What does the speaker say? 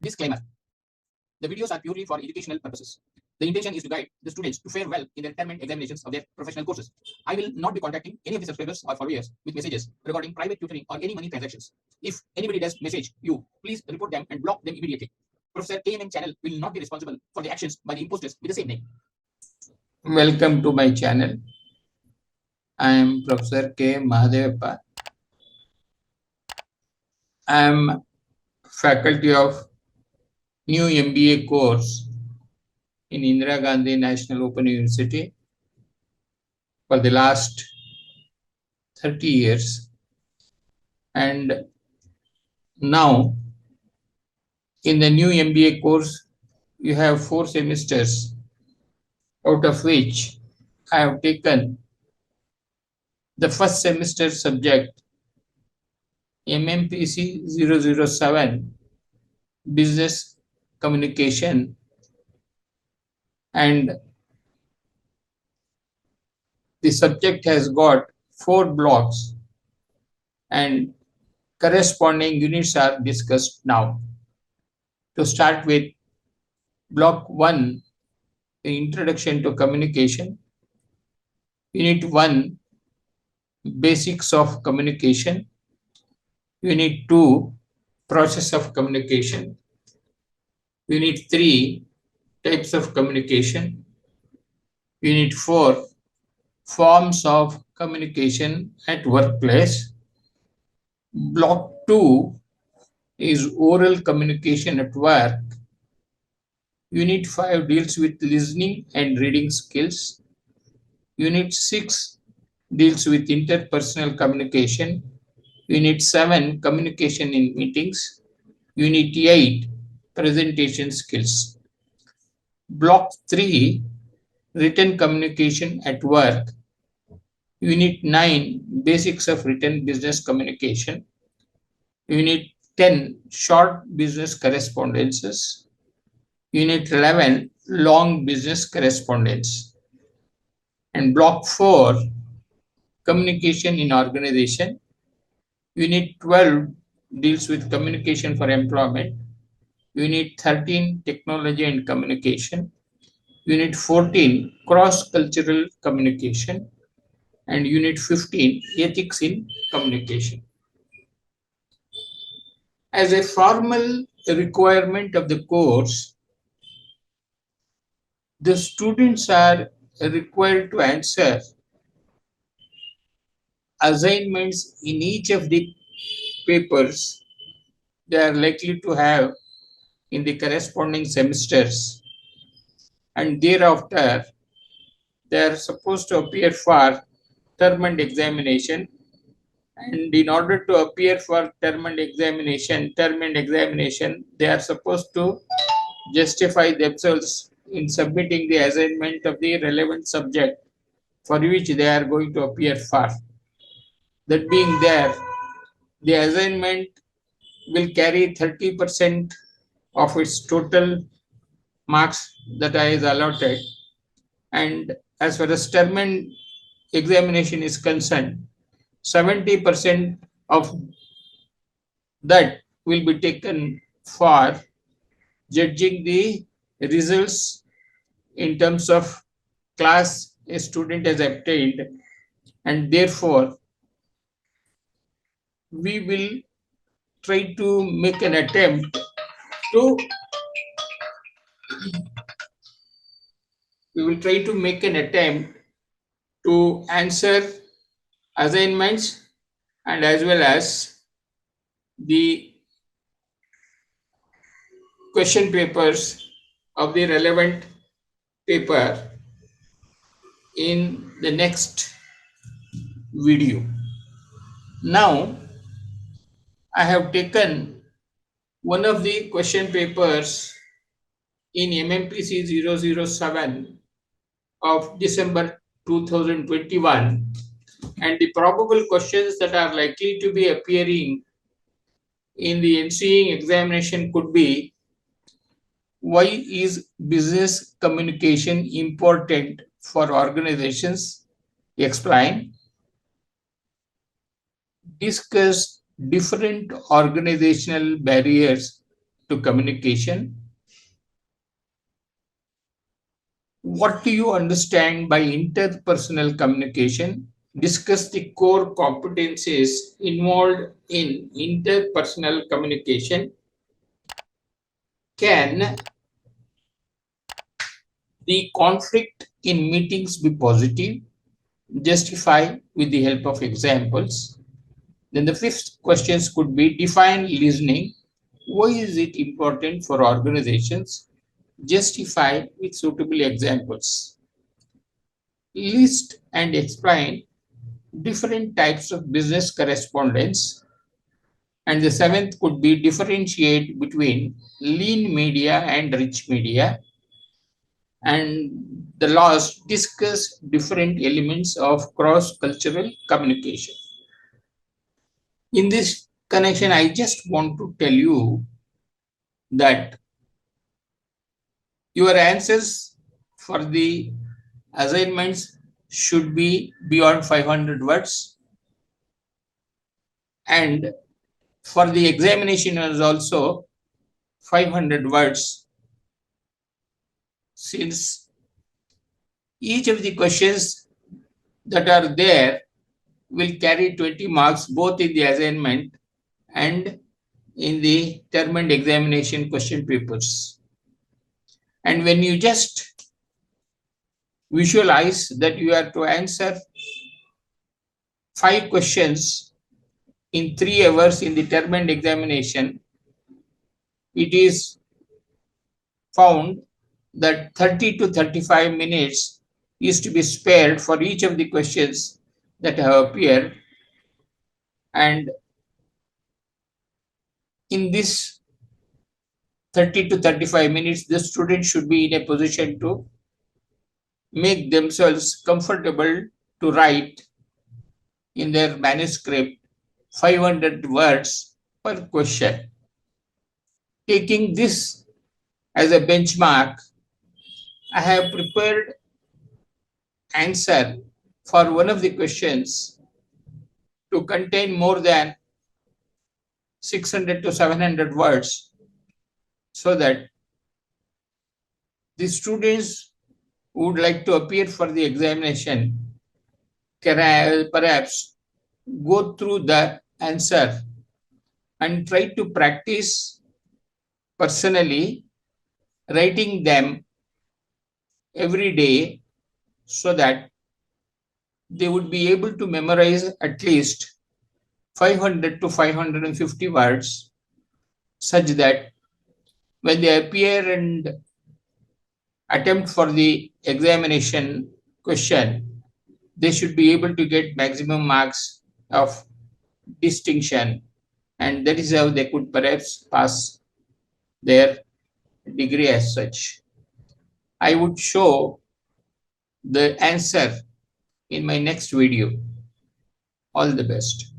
Disclaimer. The videos are purely for educational purposes. The intention is to guide the students to fare well in their term and examinations of their professional courses. I will not be contacting any of the subscribers or followers with messages regarding private tutoring or any money transactions. If anybody does message you, please report them and block them immediately. Professor K.M channel will not be responsible for the actions by the imposters with the same name. Welcome to my channel. I am Professor K.M. Mahadevappa. I am faculty of new MBA course in Indira Gandhi National Open University for the last 30 years. And now in the new MBA course, you have 4 semesters, out of which I have taken the first semester subject MMPC-007 Business Communication, and the subject has got 4 blocks and corresponding units are discussed now. To start with, block 1, Introduction to Communication, Unit 1, Basics of Communication, Unit 2, Process of Communication, Unit 3, Types of Communication, Unit 4, Forms of Communication at Workplace. Block 2 is Oral Communication at Work. Unit 5 deals with listening and reading skills. Unit 6 deals with interpersonal communication. Unit 7, Communication in Meetings. Unit 8, Presentation Skills. Block 3, Written Communication at Work. Unit 9, Basics of Written Business Communication. Unit 10, Short Business Correspondences. Unit 11, Long Business Correspondence. And Block 4, Communication in Organization. Unit 12 deals with communication for employment. Unit 13, Technology and Communication. Unit 14, Cross-Cultural Communication. And Unit 15, Ethics in Communication. As a formal requirement of the course, the students are required to answer assignments in each of the papers they are likely to have in the corresponding semesters, and thereafter they are supposed to appear for term and examination. And in order to appear for term and examination, they are supposed to justify themselves in submitting the assignment of the relevant subject for which they are going to appear for. That being there, the assignment will carry 30% of its total marks that is allotted. And as far as term and examination is concerned, 70% of that will be taken for judging the results in terms of class a student has obtained, and therefore we will try to make an attempt to answer assignments and as well as the question papers of the relevant paper in the next video. Now, I have taken one of the question papers in MMPC-007 of December 2021, and the probable questions that are likely to be appearing in the ensuing examination could be: why is business communication important for organizations? Explain. Discuss different organizational barriers to communication. What do you understand by interpersonal communication? Discuss the core competencies involved in interpersonal communication. Can the conflict in meetings be positive? Justify with the help of examples. Then the fifth questions could be define listening. Why is it important for organizations? Justify with suitable examples. List and explain different types of business correspondence. And the seventh could be differentiate between lean media and rich media. And the last, discuss different elements of cross-cultural communication. In this connection, I just want to tell you that your answers for the assignments should be beyond 500 words, and for the examination is also 500 words, since each of the questions that are there will carry 20 marks both in the assignment and in the term and examination question papers. And when you just visualize that you have to answer 5 questions in 3 hours in the term and examination, it is found that 30 to 35 minutes is to be spared for each of the questions that have appeared. And in this 30 to 35 minutes, the student should be in a position to make themselves comfortable to write in their manuscript 500 words per question. Taking this as a benchmark, I have prepared answer for one of the questions to contain more than 600 to 700 words, so that the students who would like to appear for the examination can perhaps go through the answer and try to practice personally writing them every day, so that they would be able to memorize at least 500 to 550 words, such that when they appear and attempt for the examination question, they should be able to get maximum marks of distinction, and that is how they could perhaps pass their degree as such. I would show the answer in my next video. All the best.